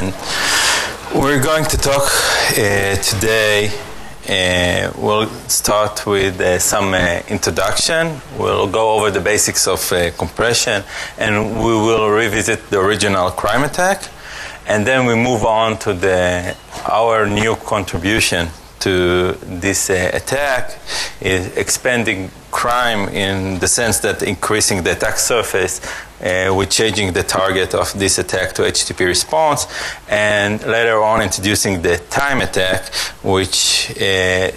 And we're going to talk today. We'll start with some introduction. We'll go over the basics of compression, and we will revisit the original crime attack. And then we move on to our new contribution to this attack, is expanding crime in the sense that increasing the attack surface with changing the target of this attack to HTTP response, and later on introducing the time attack, which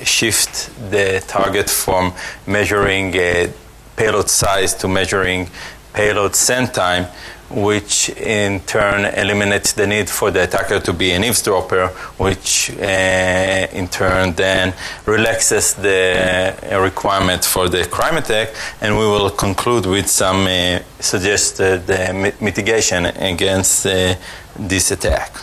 shift the target from measuring payload size to measuring payload send time, which in turn eliminates the need for the attacker to be an eavesdropper, which in turn then relaxes the requirement for the crime attack. And we will conclude with some suggested mitigation against this attack.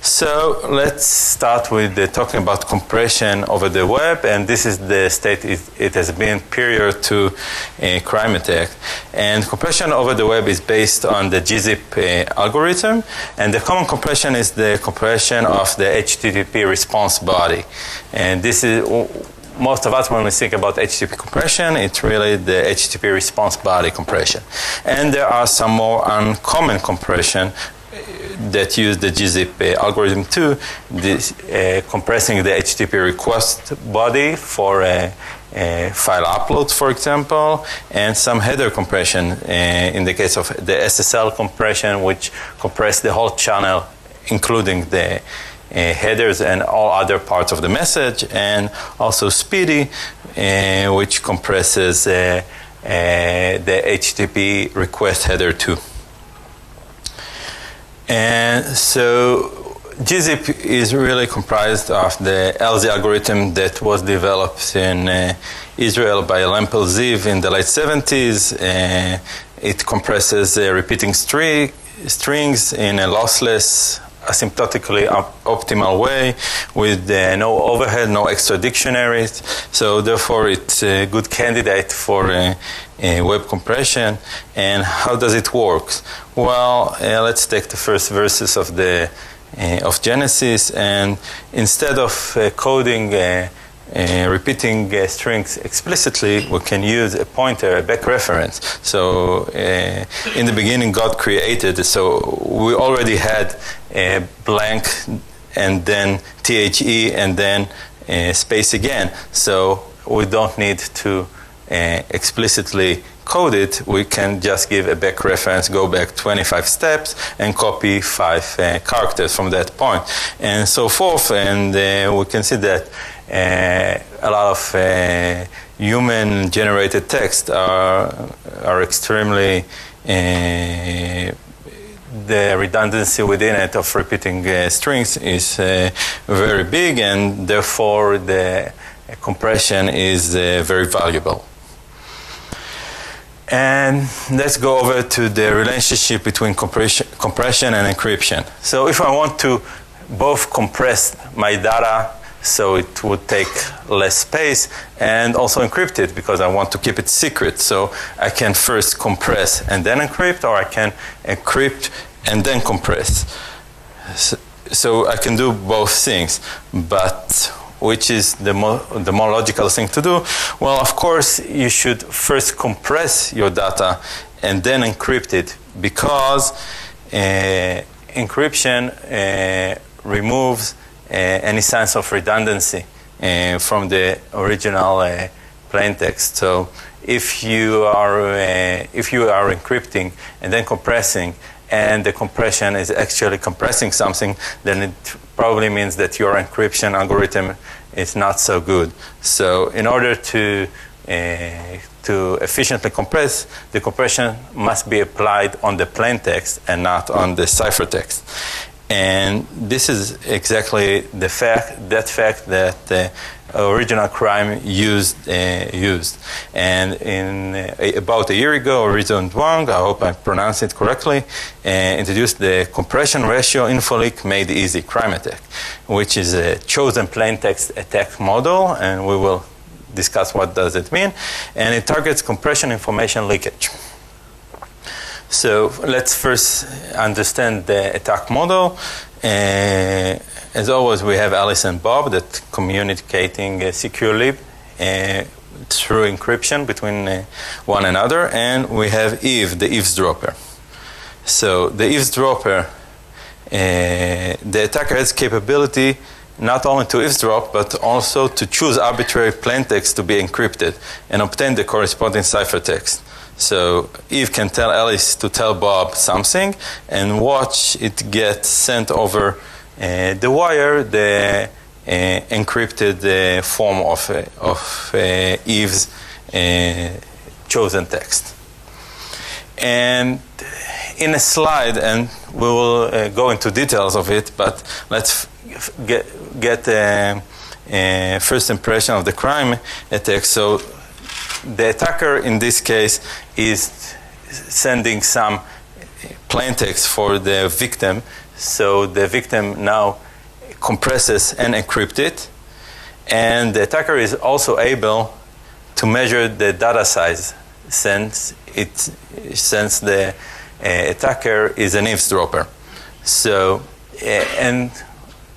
So let's start with talking about compression over the web, and this is the state it has been prior to a crime attack. And compression over the web is based on the gzip algorithm, and the common compression is the compression of the HTTP response body. And this is most of us, when we think about HTTP compression, it's really the HTTP response body compression. And there are some more uncommon compression that use the gzip algorithm too, compressing the HTTP request body for file uploads, for example, and some header compression in the case of the SSL compression, which compress the whole channel, including the headers and all other parts of the message, and also SPDY, which compresses the HTTP request header too. And so gzip is really comprised of the LZ algorithm that was developed in Israel by Lempel Ziv in the late 70s. It compresses repeating strings in a lossless, asymptotically optimal way with no overhead, no extra dictionaries. So therefore it's a good candidate for web compression. And how does it work? Well, let's take the first verses of Genesis, and instead of coding repeating strings explicitly, we can use a pointer, a back reference. So in the beginning, God created, so we already had a blank and then THE and then space again. So we don't need to explicitly code it. We can just give a back reference, go back 25 steps, and copy 5 characters from that point, and so forth. And we can see that a lot of human-generated text are extremely the redundancy within it of repeating strings is very big, and therefore the compression is very valuable. And let's go over to the relationship between compression and encryption. So if I want to both compress my data so it would take less space, and also encrypt it because I want to keep it secret, so I can first compress and then encrypt, or I can encrypt and then compress. So I can do both things, but which is the more logical thing to do? Well, of course, you should first compress your data and then encrypt it, because encryption removes any sense of redundancy from the original plaintext. So if you are encrypting and then compressing, and the compression is actually compressing something, then it probably means that your encryption algorithm is not so good. So in order to efficiently compress, the compression must be applied on the plaintext and not on the ciphertext. And this is exactly the fact that the original crime used. And about a year ago, Rizon Dwang, I hope I pronounced it correctly, introduced the compression ratio infoleak made easy crime attack, which is a chosen plaintext attack model, and we will discuss what does it mean. And it targets compression information leakage. So let's first understand the attack model. As always, we have Alice and Bob that communicating securely through encryption between one another, and we have Eve, the eavesdropper. So the eavesdropper, the attacker has capability not only to eavesdrop, but also to choose arbitrary plaintext to be encrypted and obtain the corresponding ciphertext. So Eve can tell Alice to tell Bob something and watch it get sent over the wire, the encrypted form of Eve's chosen text. And in a slide, and we will go into details of it, but let's get a first impression of the crime attack. So the attacker in this case is sending some plaintext for the victim. So the victim now compresses and encrypts it. And the attacker is also able to measure the data size since the attacker is an eavesdropper. So, and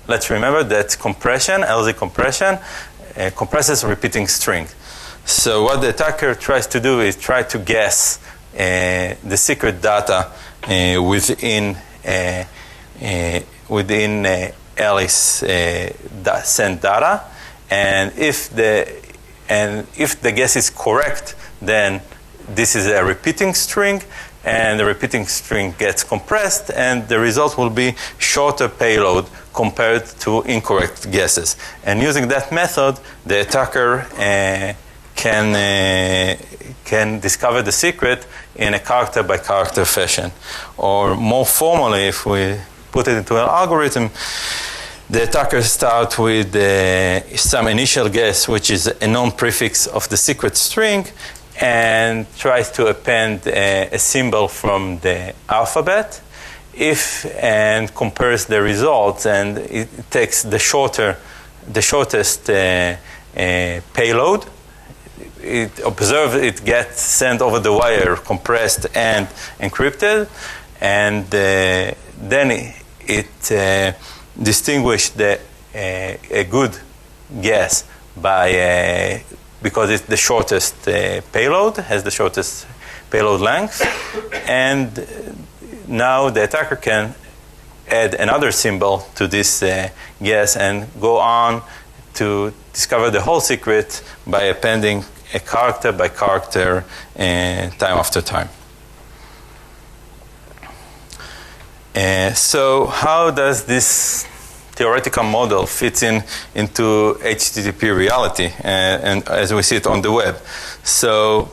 let's remember that compression, LZ compression, compresses repeating string. So what the attacker tries to do is try to guess the secret data within Alice sent data, and if the guess is correct, then this is a repeating string, and the repeating string gets compressed, and the result will be shorter payload compared to incorrect guesses. And using that method, the attacker can discover the secret in a character by character fashion. Or more formally, if we put it into an algorithm, the attacker starts with some initial guess, which is a known prefix of the secret string, and tries to append a symbol from the alphabet, and compares the results, and it takes the shortest payload. It observes it gets sent over the wire, compressed and encrypted, and then it distinguished a good guess by because it's the shortest payload, has the shortest payload length, and now the attacker can add another symbol to this guess and go on to discover the whole secret by appending a character by character time after time. So how does this theoretical model fit into HTTP reality and as we see it on the web? So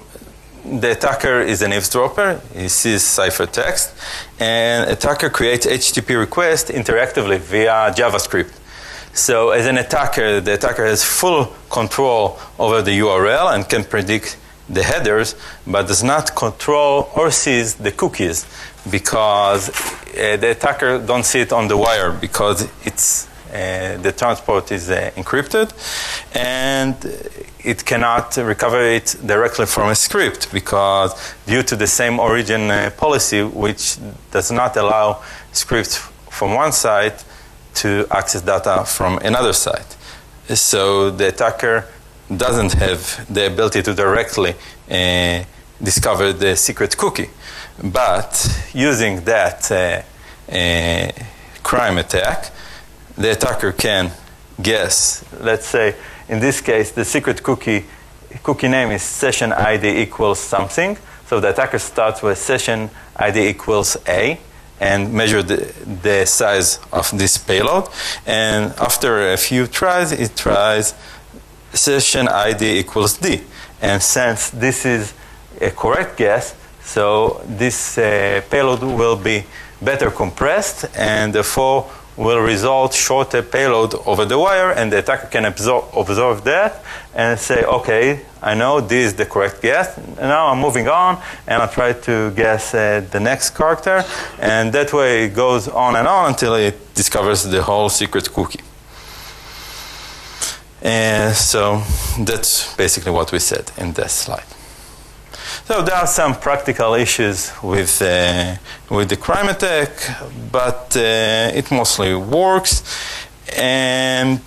the attacker is an eavesdropper. He sees ciphertext, and attacker creates HTTP requests interactively via JavaScript. So as an attacker, the attacker has full control over the URL and can predict the headers, but does not control or sees the cookies, because the attacker don't see it on the wire because it's the transport is encrypted, and it cannot recover it directly from a script because due to the same origin policy, which does not allow scripts from one side to access data from another side. So the attacker doesn't have the ability to directly discover the secret cookie. But using that crime attack, the attacker can guess. Let's say, in this case, the secret cookie name is session ID equals something. So the attacker starts with session ID equals A and measure the size of this payload. And after a few tries, it tries session ID equals D. And since this is a correct guess, so this payload will be better compressed and therefore will result shorter payload over the wire, and the attacker can observe that and say, okay, I know this is the correct guess. Now I'm moving on and I'll try to guess the next character, and that way it goes on and on until it discovers the whole secret cookie. And so that's basically what we said in this slide. So there are some practical issues with the crime attack, but it mostly works. And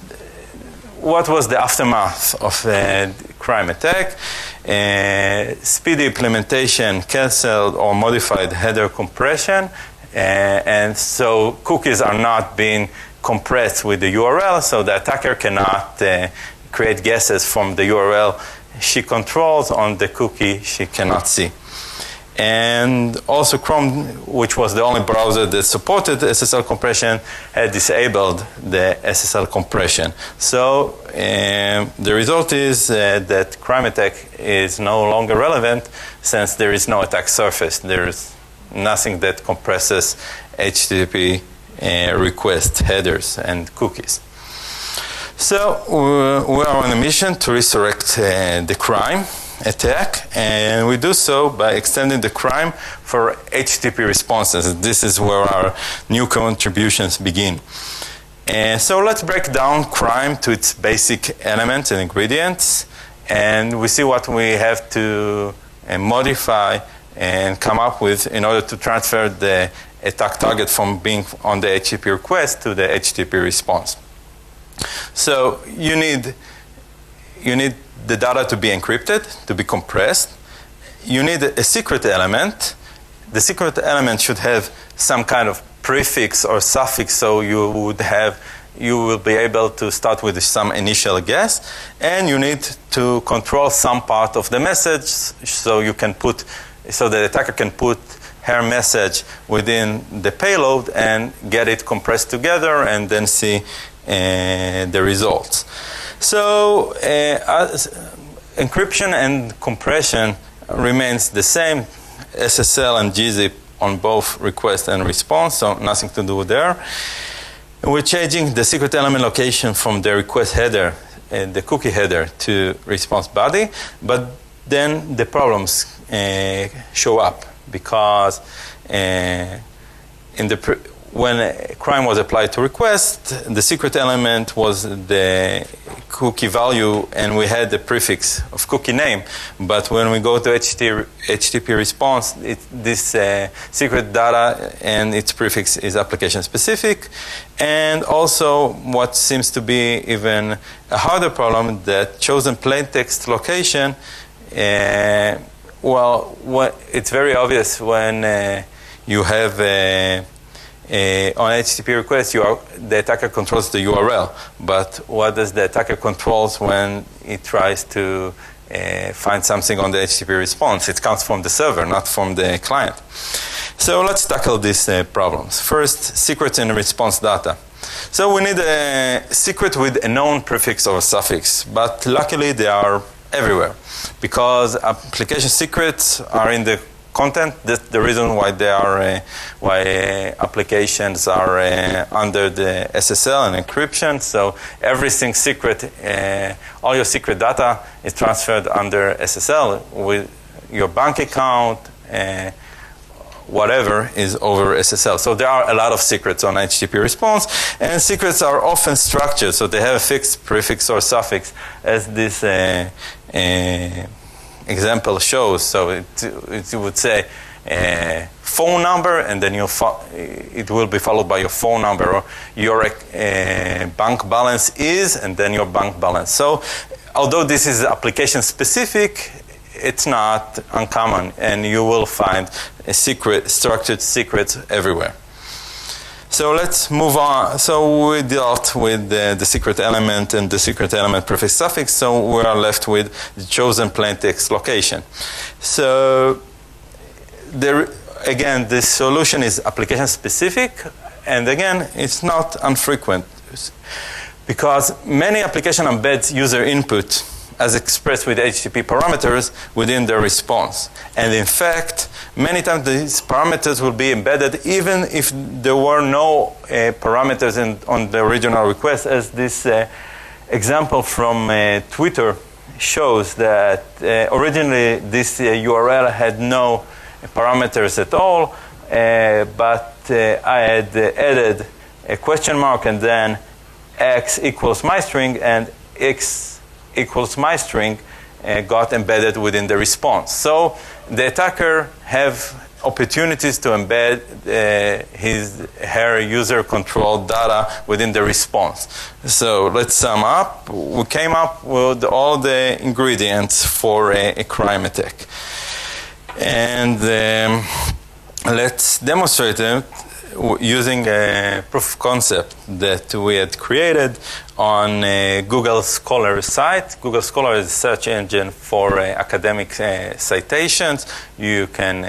what was the aftermath of the crime attack? SPDY implementation canceled or modified header compression, and so cookies are not being compressed with the URL, so the attacker cannot create guesses from the URL she controls on the cookie she cannot see. And also Chrome, which was the only browser that supported SSL compression, had disabled the SSL compression. So the result is that crime attack is no longer relevant since there is no attack surface. There is nothing that compresses HTTP request headers and cookies. So we are on a mission to resurrect the crime attack, and we do so by extending the crime for HTTP responses. This is where our new contributions begin. And so let's break down crime to its basic elements and ingredients, and we see what we have to modify and come up with in order to transfer the attack target from being on the HTTP request to the HTTP response. So you need the data to be encrypted, to be compressed. You need a secret element. The secret element should have some kind of prefix or suffix, so you will be able to start with some initial guess. And you need to control some part of the message, so the attacker can put her message within the payload and get it compressed together and then see the results. So encryption and compression remains the same, SSL and gzip on both request and response, so nothing to do there. We're changing the secret element location from the request header, the cookie header, to response body, but then the problems show up because when a crime was applied to request, the secret element was the cookie value, and we had the prefix of cookie name. But when we go to HTTP response, this secret data and its prefix is application specific. And also, what seems to be even a harder problem, that chosen plaintext location, it's very obvious when you have on HTTP request, the attacker controls the URL. But what does the attacker controls when it tries to find something on the HTTP response? It comes from the server, not from the client. So let's tackle these problems. First, secrets in response data. So we need a secret with a known prefix or suffix, but luckily they are everywhere because application secrets are in the content. That's the reason why they are why applications are under the SSL and encryption. So everything secret, all your secret data is transferred under SSL. With your bank account, whatever is over SSL. So there are a lot of secrets on HTTP response, and secrets are often structured, so they have a fixed prefix or suffix, as this example shows. So it would say phone number, and then it will be followed by your phone number, or your bank balance is, and then your bank balance. So although this is application specific, it's not uncommon, and you will find structured secrets everywhere. So let's move on. So we dealt with the secret element and the secret element prefix suffix, so we are left with the chosen plaintext location. So again, this solution is application specific, and again, it's not infrequent because many application embeds user input as expressed with HTTP parameters within the response. And in fact, many times these parameters will be embedded even if there were no parameters on the original request, as this example from Twitter shows that originally this URL had no parameters at all, but I had added a question mark and then x equals my string and x equals my string, got embedded within the response. So the attacker have opportunities to embed her user-controlled data within the response. So let's sum up. We came up with all the ingredients for a crime attack. And let's demonstrate it using a proof of concept that we had created on Google Scholar site. Google Scholar is a search engine for academic citations. You can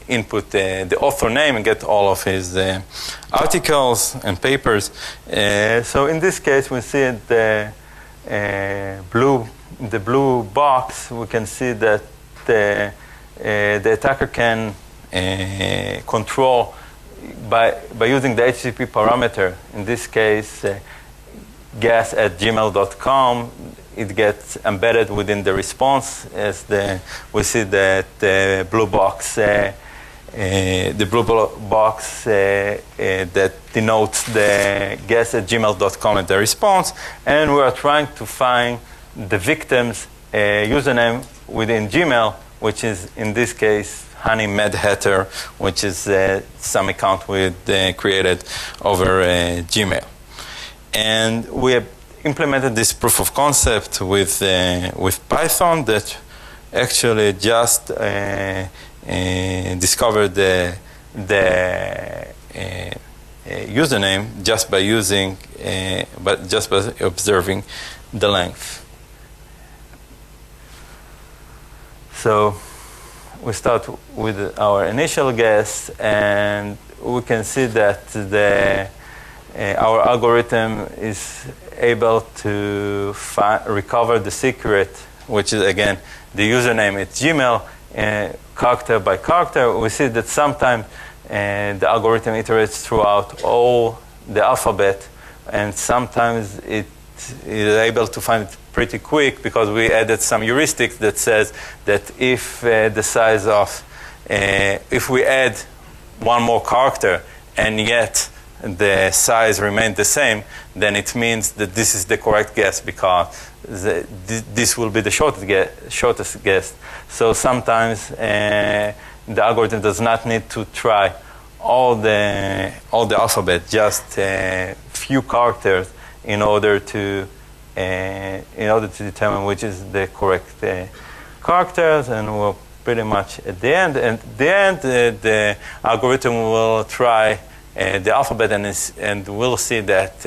input the author name and get all of his articles and papers. So in this case, we see the blue box. We can see that the attacker can control by using the HTTP parameter. In this case, guess@gmail.com. It gets embedded within the response as we see that the blue box that denotes the guess@gmail.com at the response, and we are trying to find the victim's username within Gmail, which is in this case Honey Mad Hatter, which is some account we created over Gmail. And we have implemented this proof of concept with Python that actually just discovered the username just by observing the length. So we start with our initial guess, and we can see that our algorithm is able to recover the secret, which is again the username at Gmail, character by character. We see that sometimes the algorithm iterates throughout all the alphabet, and sometimes it is able to find it pretty quick because we added some heuristics that says that if the size of, if we add one more character and yet the size remained the same, then it means that this is the correct guess because this will be the shortest guess. So sometimes the algorithm does not need to try all the alphabet, just a few characters in order to determine which is the correct characters, and we're pretty much at the end. And at the end, the algorithm will try the alphabet, and we'll see that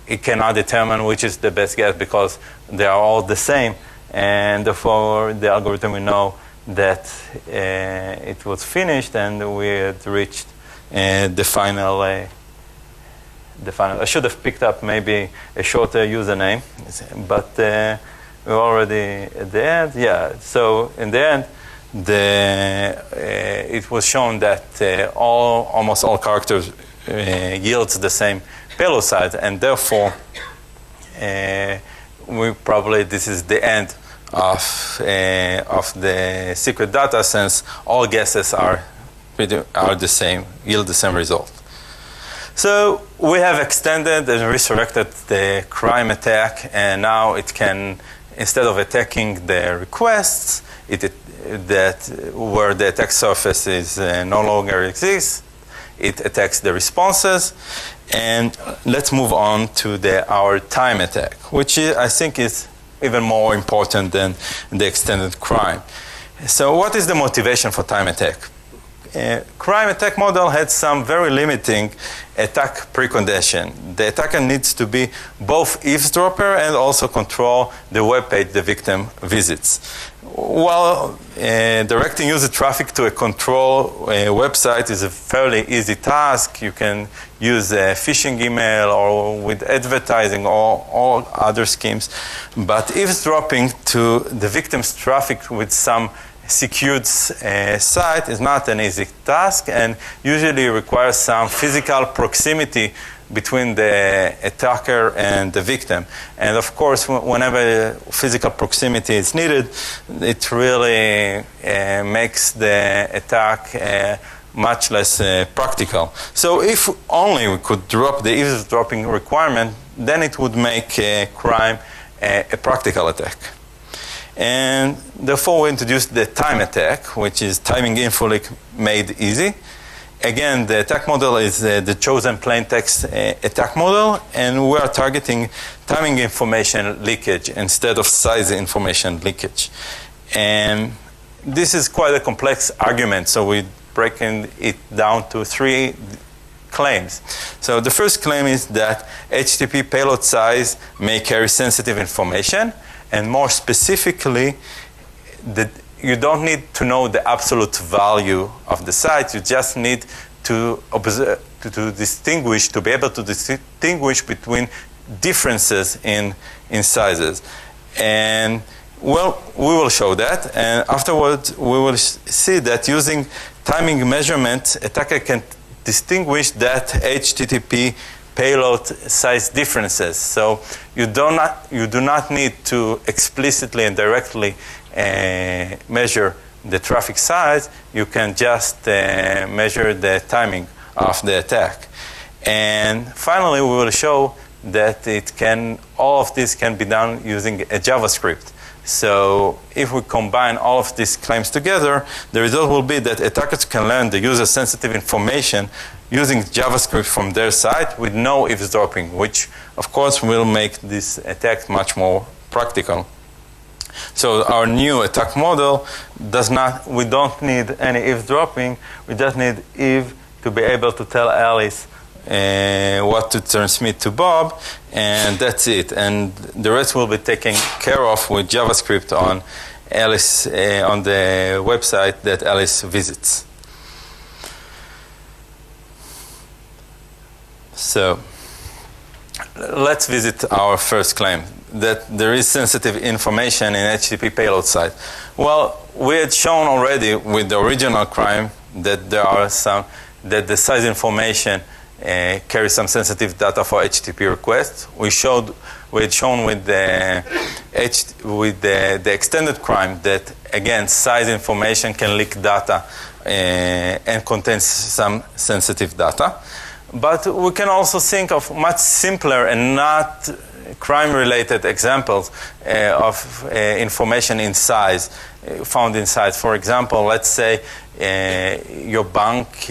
it cannot determine which is the best guess because they are all the same, and therefore the algorithm will know that it was finished and we had reached the final. I should have picked up maybe a shorter username, but we're already at the end. Yeah. So in the end, it was shown that almost all characters yields the same payload size, and therefore this is the end of the secret data, since all guesses are the same, yield the same result. So we have extended and resurrected the crime attack, and now it can, instead of attacking the requests where the attack surface is no longer exists, it attacks the responses. And let's move on to our time attack, which I think is even more important than the extended crime. So what is the motivation for time attack? Crime attack model had some very limiting attack precondition. The attacker needs to be both eavesdropper and also control the web page the victim visits. While directing user traffic to a control website is a fairly easy task, you can use a phishing email or with advertising or all other schemes. But eavesdropping to the victim's traffic with some secured site is not an easy task, and usually requires some physical proximity between the attacker and the victim. And of course, whenever physical proximity is needed, it really makes the attack much less practical. So if only we could drop the eavesdropping requirement, then it would make crime a practical attack. And therefore, we introduced the time attack, which is timing info leak made easy. Again, the attack model is the chosen plaintext attack model, and we are targeting timing information leakage instead of size information leakage. And this is quite a complex argument, so we're breaking it down to 3 claims. So the first claim is that HTTP payload size may carry sensitive information, and more specifically, that you don't need to know the absolute value of the size. You just need to observe, to distinguish, to be able to distinguish between differences in sizes. And well, we will show that. And afterwards, we will see that using timing measurement, attacker can distinguish that HTTP payload size differences. So you do not need to explicitly and directly measure the traffic size. You can just measure the timing of the attack. And finally, we will show that all of this can be done using a JavaScript. So if we combine all of these claims together, the result will be that attackers can learn the user-sensitive information using JavaScript from their side with no eavesdropping, which of course will make this attack much more practical. So our new attack model we don't need any eavesdropping. We just need Eve to be able to tell Alice what to transmit to Bob, and that's it. And the rest will be taken care of with JavaScript on Alice on the website that Alice visits. So let's visit our first claim, that there is sensitive information in HTTP payload side. Well, we had shown already with the original crime that that the size information carries some sensitive data for HTTP requests. We had shown with the extended crime that again size information can leak data and contains some sensitive data. But we can also think of much simpler and not crime-related examples of information in size, found in size. For example, let's say your bank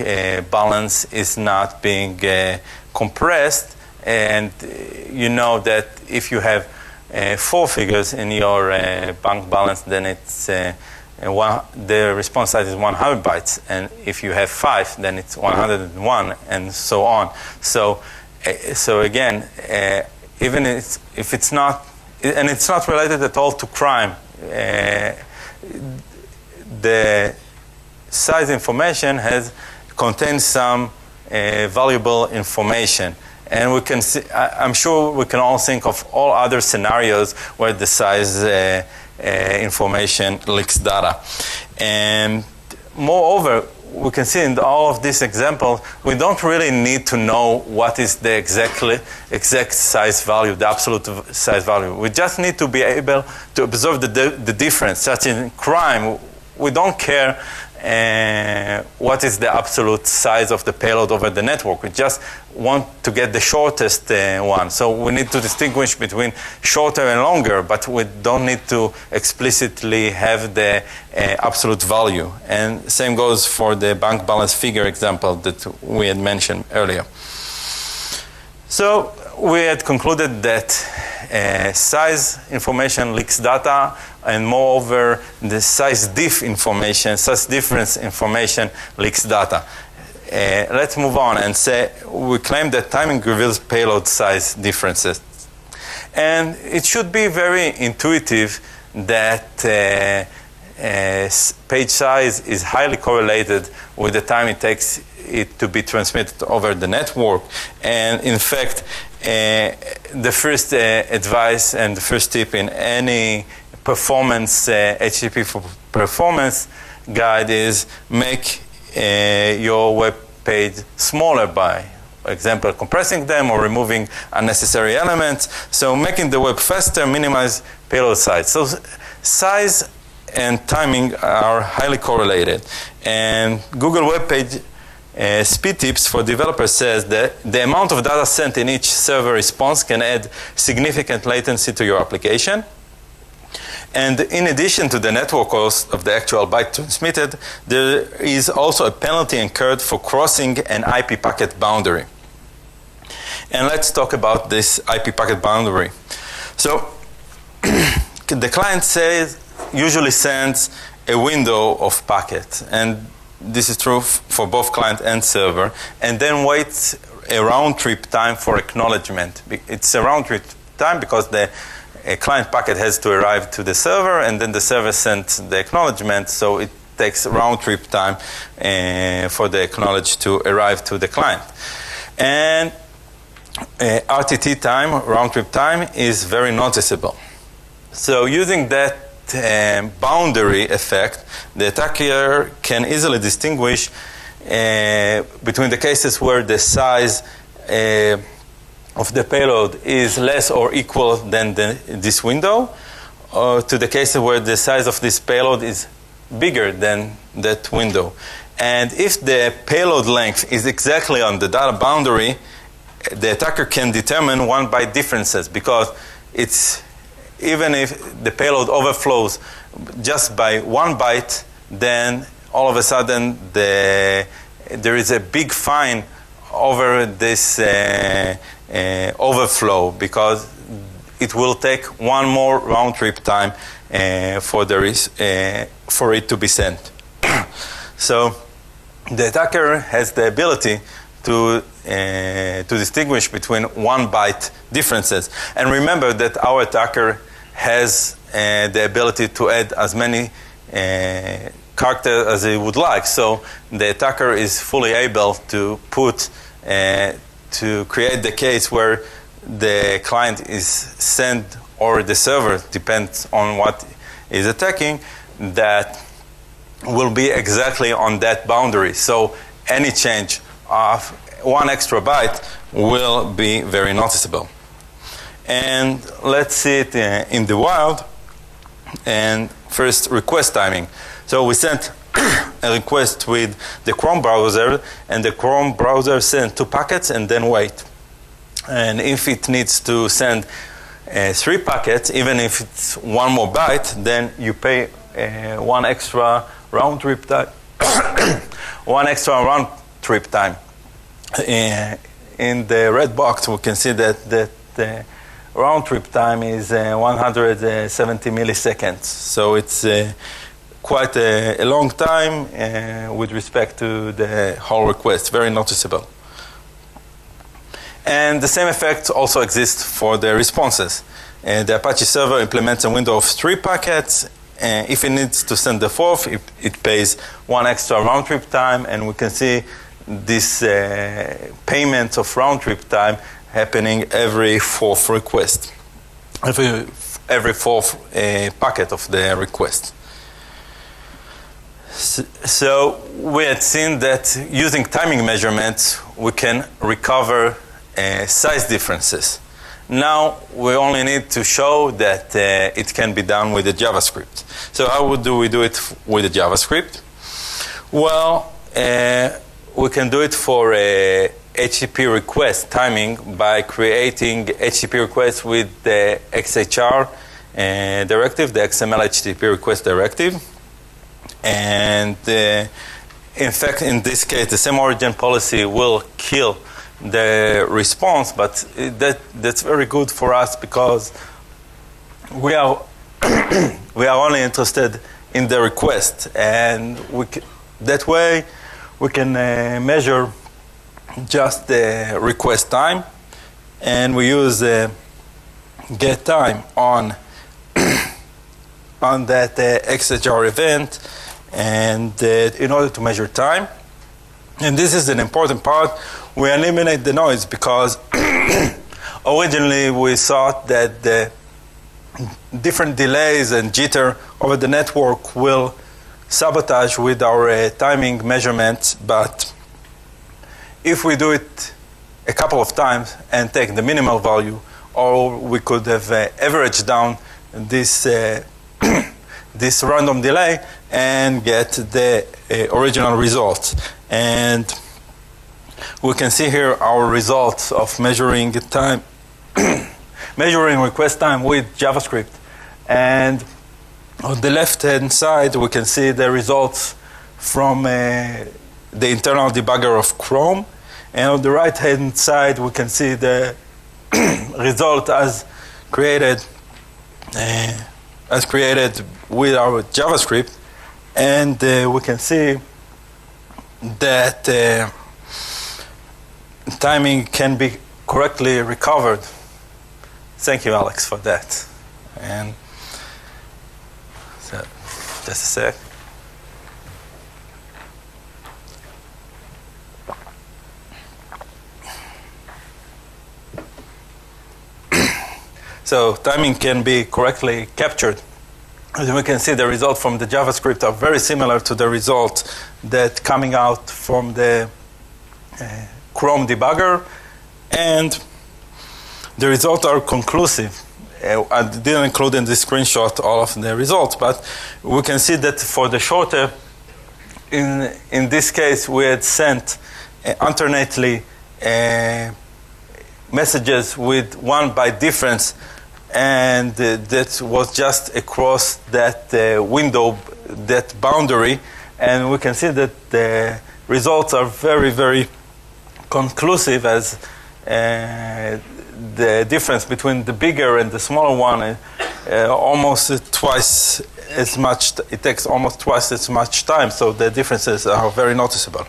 balance is not being compressed, and you know that if you have 4 figures in your bank balance, then it's the response size is 100 bytes, and if you have 5, then it's 101, and so on. So again, even if it's not, and it's not related at all to crime, the size information contains some valuable information. And we can see, I'm sure we can all think of all other scenarios where the size information leaks data. And moreover, we can see in all of these examples, we don't really need to know what is the exact size value, the absolute size value. We just need to be able to observe the difference. Such in crime, we don't care what is the absolute size of the payload over the network. We just want to get the shortest one. So we need to distinguish between shorter and longer, but we don't need to explicitly have the absolute value. And same goes for the bank balance figure example that we had mentioned earlier. So we had concluded that size information leaks data, and moreover, the size difference information leaks data. Let's move on and say we claim that timing reveals payload size differences. And it should be very intuitive that page size is highly correlated with the time it takes it to be transmitted over the network. And in fact, the first advice and the first tip in any performance HTTP for performance guide is make your web page smaller by, for example, compressing them or removing unnecessary elements. So making the web faster, minimize payload size. So size and timing are highly correlated. And Google web page Speed tips for developers says that the amount of data sent in each server response can add significant latency to your application. And in addition to the network cost of the actual byte transmitted, there is also a penalty incurred for crossing an IP packet boundary. And let's talk about this IP packet boundary. So the client usually sends a window of packet, and this is true for both client and server, and then waits a round trip time for acknowledgement. It's a round trip time because the client packet has to arrive to the server, and then the server sends the acknowledgement, so it takes round trip time for the acknowledge to arrive to the client. And RTT time, round trip time, is very noticeable. So using that boundary effect, the attacker can easily distinguish between the cases where the size of the payload is less or equal than this window, or to the cases where the size of this payload is bigger than that window. And if the payload length is exactly on the data boundary, the attacker can determine 1 byte differences, because it's even if the payload overflows just by 1 byte, then all of a sudden there is a big fine over this overflow, because it will take one more round trip time for it to be sent. So the attacker has the ability to distinguish between 1 byte differences. And remember that our attacker has the ability to add as many characters as he would like. So the attacker is fully able to to create the case where the client is sent, or the server, depends on what is attacking, that will be exactly on that boundary. So any change of 1 extra byte will be very noticeable. And let's see it in the wild. And first, request timing. So we sent a request with the Chrome browser, and the Chrome browser sent 2 packets and then wait. And if it needs to send 3 packets, even if it's 1 more byte, then you pay 1 extra round trip time. 1 extra round trip time. In the red box, we can see that the round trip time is 170 milliseconds. So it's quite a long time with respect to the whole request, very noticeable. And the same effect also exists for the responses. The Apache server implements a window of 3 packets. If it needs to send the 4th, it pays 1 extra round trip time, and we can see this payment of round trip time happening every 4th request, every 4th packet of the request. So we had seen that using timing measurements, we can recover size differences. Now we only need to show that it can be done with the JavaScript. So how do we do it with the JavaScript? Well, we can do it for HTTP request timing by creating HTTP requests with the XHR directive, the XML HTTP request directive. And in fact, in this case, the same origin policy will kill the response, but that's very good for us, because we are only interested in the request, and that way we can measure just the request time, and we use get time on that XHR event, and in order to measure time. And this is an important part. We eliminate the noise, because originally we thought that the different delays and jitter over the network will sabotage with our timing measurements. But if we do it a couple of times and take the minimal value, or we could have averaged down this this random delay and get the original results. And we can see here our results of measuring time, measuring request time with JavaScript. And on the left-hand side, we can see the results from the internal debugger of Chrome. And on the right-hand side, we can see the result as created with our JavaScript. And we can see that timing can be correctly recovered. Thank you, Alex, for that. And so, just a sec. So timing can be correctly captured. As we can see, the results from the JavaScript are very similar to the results that coming out from the Chrome debugger, and the results are conclusive. I didn't include in this screenshot all of the results, but we can see that for the shorter, in this case, we had sent alternately messages with 1 byte difference, and that was just across that window, that boundary, and we can see that the results are very, very conclusive, as the difference between the bigger and the smaller one almost twice as much. It takes almost twice as much time, so the differences are very noticeable.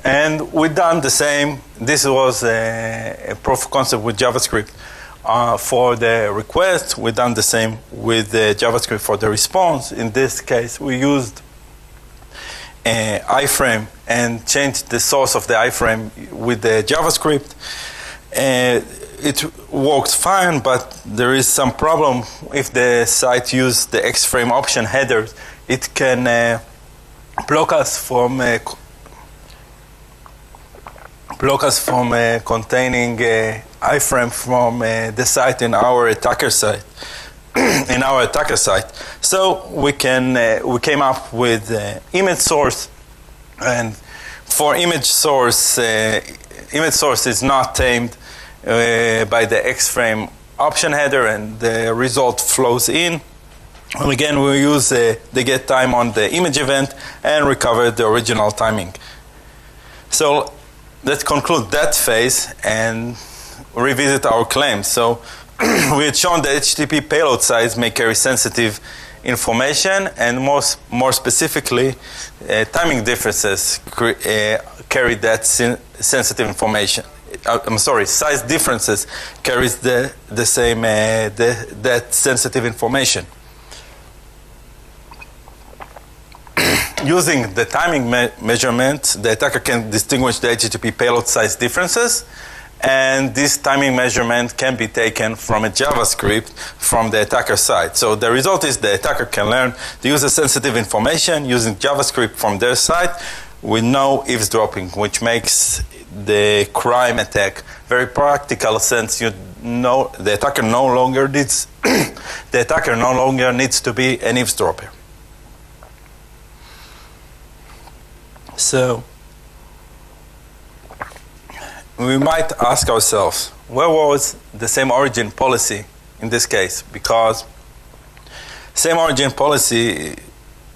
And we've done the same. This was a proof of concept with JavaScript for the request. We've done the same with the JavaScript for the response. In this case, we used iframe and changed the source of the iframe with the JavaScript. It worked fine, but there is some problem. If the site uses the xframe option headers, it can block us from containing iframe from the site in our attacker site. So we came up with image source, and for image source is not tamed by the xframe option header, and the result flows in. And again, we use the get time on the image event and recover the original timing. So let's conclude that phase and revisit our claims. So we had shown that HTTP payload size may carry sensitive information, and more specifically, timing differences carry that sensitive information. Size differences carries the same that sensitive information. Using the timing measurement, the attacker can distinguish the HTTP payload size differences, and this timing measurement can be taken from a JavaScript from the attacker side. So the result is the attacker can learn the user-sensitive information using JavaScript from their side with no eavesdropping, which makes the crime attack very practical, since the attacker no longer needs to be an eavesdropper. So we might ask ourselves, where was the same origin policy in this case? Because same origin policy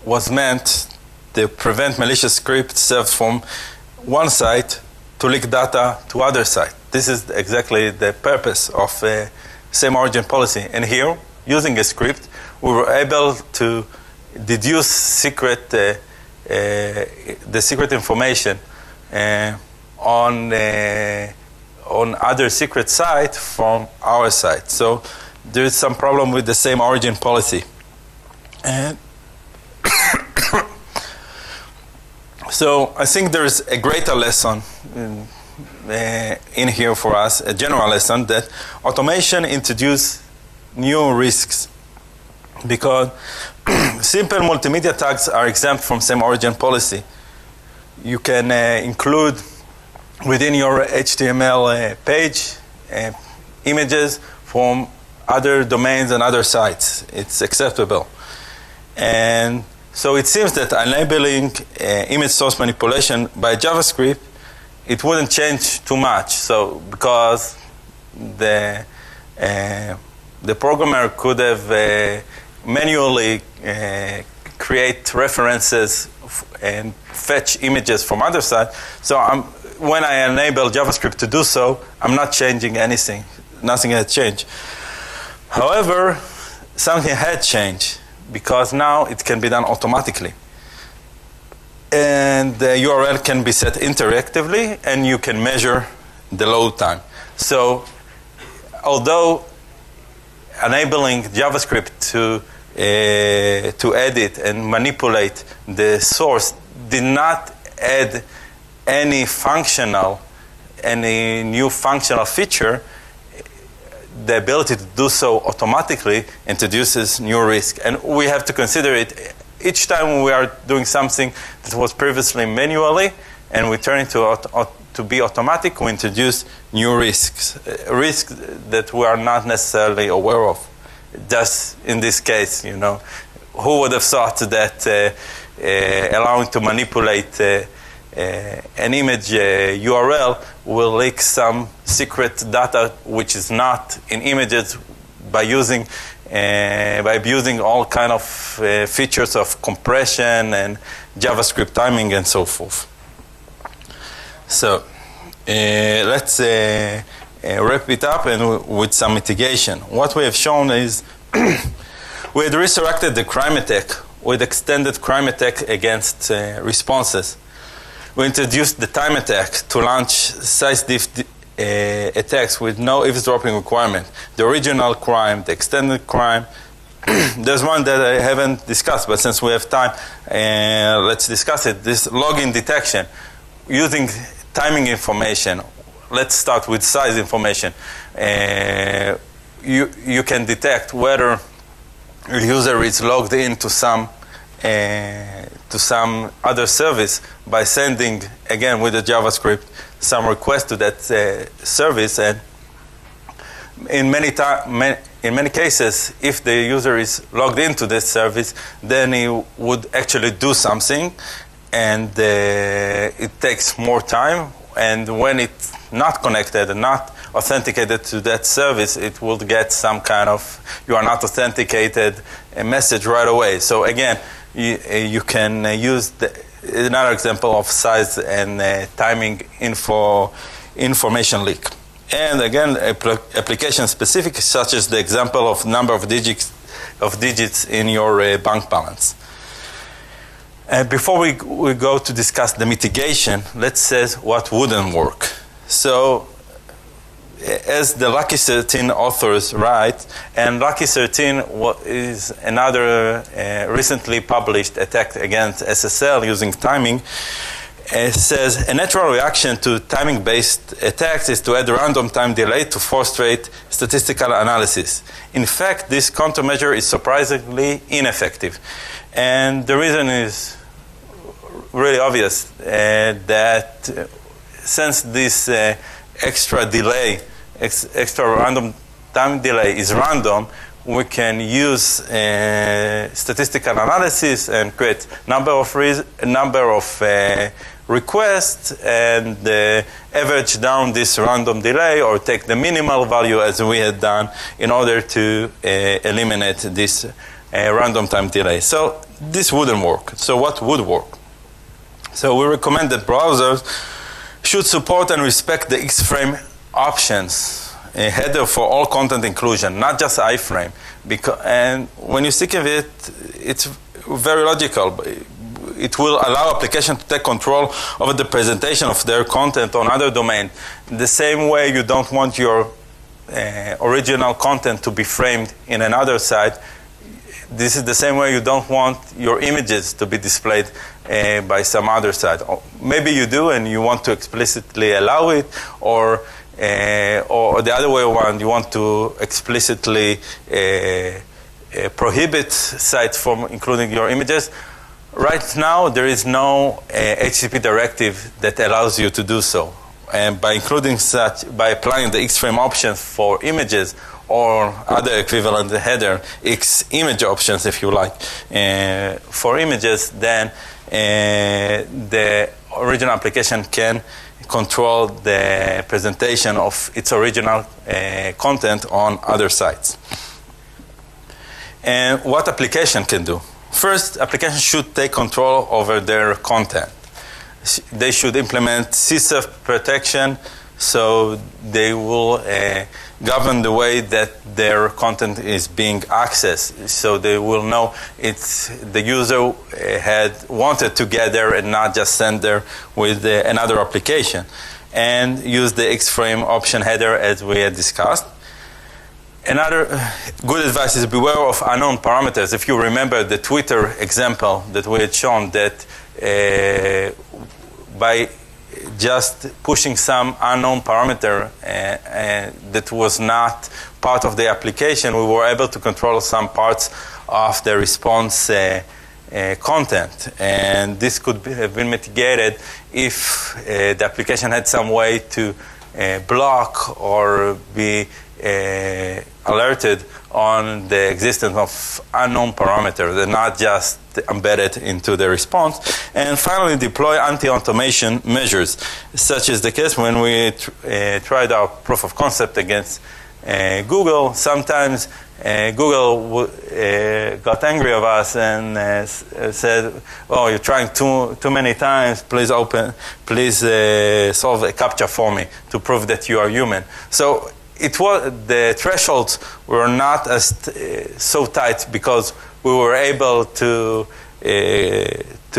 was meant to prevent malicious scripts served from one site to leak data to other site. This is exactly the purpose of same origin policy. And here, using a script, we were able to deduce the secret information on other secret site from our site. So there is some problem with the same origin policy. And so I think there is a greater lesson in here for us, a general lesson, that automation introduces new risks, because simple multimedia tags are exempt from same origin policy. You can include within your HTML page images from other domains and other sites. It's acceptable. And So it seems that enabling image source manipulation by JavaScript, it wouldn't change too much. So because the programmer could have manually create references and fetch images from other side. So when I enable JavaScript to do so, I'm not changing anything. Nothing had changed. However, something had changed because now it can be done automatically. And the URL can be set interactively, and you can measure the load time. So although enabling JavaScript to edit and manipulate the source did not add any new functional feature, the ability to do so automatically introduces new risk. And we have to consider it each time we are doing something that was previously manually and we turn it to be automatic, we introduce new risks that we are not necessarily aware of. Just in this case, who would have thought that allowing to manipulate an image URL will leak some secret data which is not in images by abusing all kind of features of compression and JavaScript timing and so forth. So let's wrap it up and with some mitigation. What we have shown is we had resurrected the crime attack with extended crime attack against responses. We introduced the time attack to launch size diff attacks with no eavesdropping requirement. The original crime, the extended crime. There's one that I haven't discussed, but since we have time, let's discuss it. This login detection using timing information. Let's start with size information. You can detect whether a user is logged into some other service by sending, again with the JavaScript, some request to that service. And in many cases, if the user is logged into this service, then he would actually do something, and it takes more time. And when it's not connected and not authenticated to that service, it will get some kind of "you are not authenticated" a message right away. So again, you can use another example of size and timing information leak. And again, application specific, such as the example of number of digits in your bank balance. Before we go to discuss the mitigation, let's say what wouldn't work. So, as the Lucky 13 authors write, and Lucky 13 is another recently published attack against SSL using timing. It says a natural reaction to timing-based attacks is to add a random time delay to frustrate statistical analysis. In fact, this countermeasure is surprisingly ineffective. And the reason is really obvious, that since this extra random time delay is random, we can use statistical analysis and create number of requests and average down this random delay, or take the minimal value as we had done in order to eliminate this random time delay. So this wouldn't work. So what would work? So we recommend that browsers should support and respect the X-frame options, a header for all content inclusion, not just iframe. And when you think of it, it's very logical. It will allow application to take control over the presentation of their content on other domain. The same way you don't want your original content to be framed in another site, this is the same way you don't want your images to be displayed by some other site. Or maybe you do and you want to explicitly allow it, or the other way around, you want to explicitly prohibit sites from including your images. Right now, there is no HTTP directive that allows you to do so. And by applying the X-frame options for images or other equivalent header, X image options if you like, for images, then the original application can control the presentation of its original content on other sites. And what application can do? First, application should take control over their content. They should implement CSEF protection, so they will govern the way that their content is being accessed. So they will know it's the user had wanted to get there and not just send there with another application. And use the X-frame option header as we had discussed. Another good advice is beware of unknown parameters. If you remember the Twitter example that we had shown, that by just pushing some unknown parameter that was not part of the application, we were able to control some parts of the response content. And this could have been mitigated if the application had some way to block or be alerted on the existence of unknown parameters and not just embedded into the response. And finally, deploy anti-automation measures, such as the case when we tried our proof of concept against Google. Sometimes Google got angry of us and said, "Oh, you're trying too many times. Please solve a CAPTCHA for me to prove that you are human." So the thresholds were not as so tight because we were able to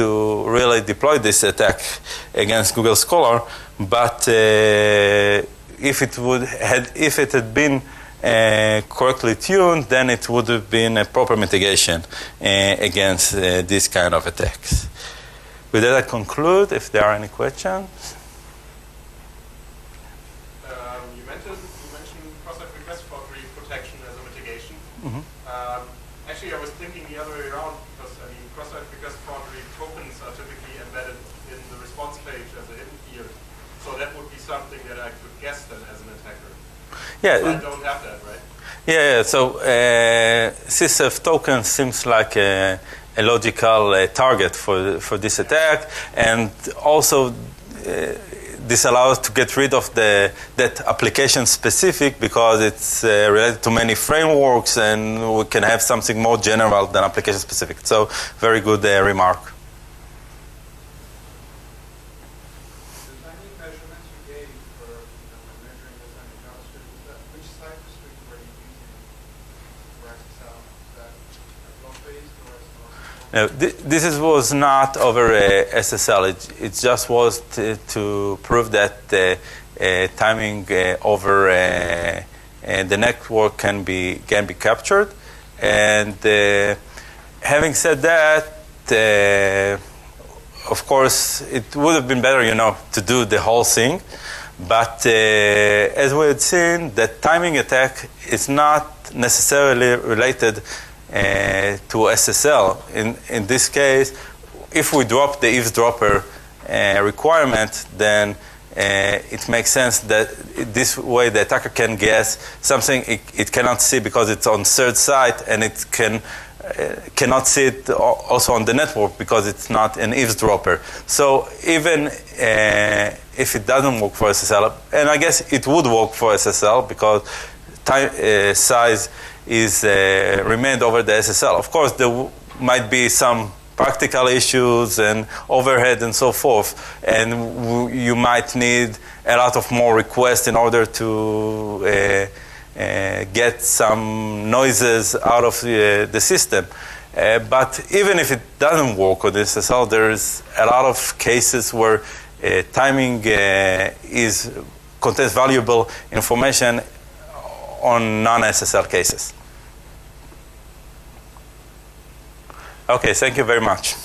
really deploy this attack against Google Scholar. But if it had been correctly tuned, then it would have been a proper mitigation against this kind of attacks. With that, I conclude. If there are any questions. You mentioned cross-site request forgery protection as a mitigation. Mm-hmm. Actually, I was thinking the other way around, because I mean, cross-site request forgery tokens are typically embedded in the response page as a hidden field. So that would be something that I could guess then as an attacker. Yeah. So I don't have that, right? Yeah. So CSEF token seems like a logical target for this attack, and also this allows to get rid of that application specific because it's related to many frameworks, and we can have something more general than application specific. So very good remark. This was not over SSL. It just was to prove that timing over the network can be captured. And having said that, of course, it would have been better, to do the whole thing. But as we had seen, that timing attack is not necessarily related to SSL. In this case, if we drop the eavesdropper requirement, then it makes sense that this way the attacker can guess something it cannot see because it's on third site, and it cannot see it also on the network because it's not an eavesdropper. So even if it doesn't work for SSL, and I guess it would work for SSL because size is remained over the SSL. Of course, there might be some practical issues and overhead and so forth, and you might need a lot of more requests in order to get some noises out of the system. But even if it doesn't work on the SSL, there's a lot of cases where timing contains valuable information on non-SSL cases. Okay, thank you very much.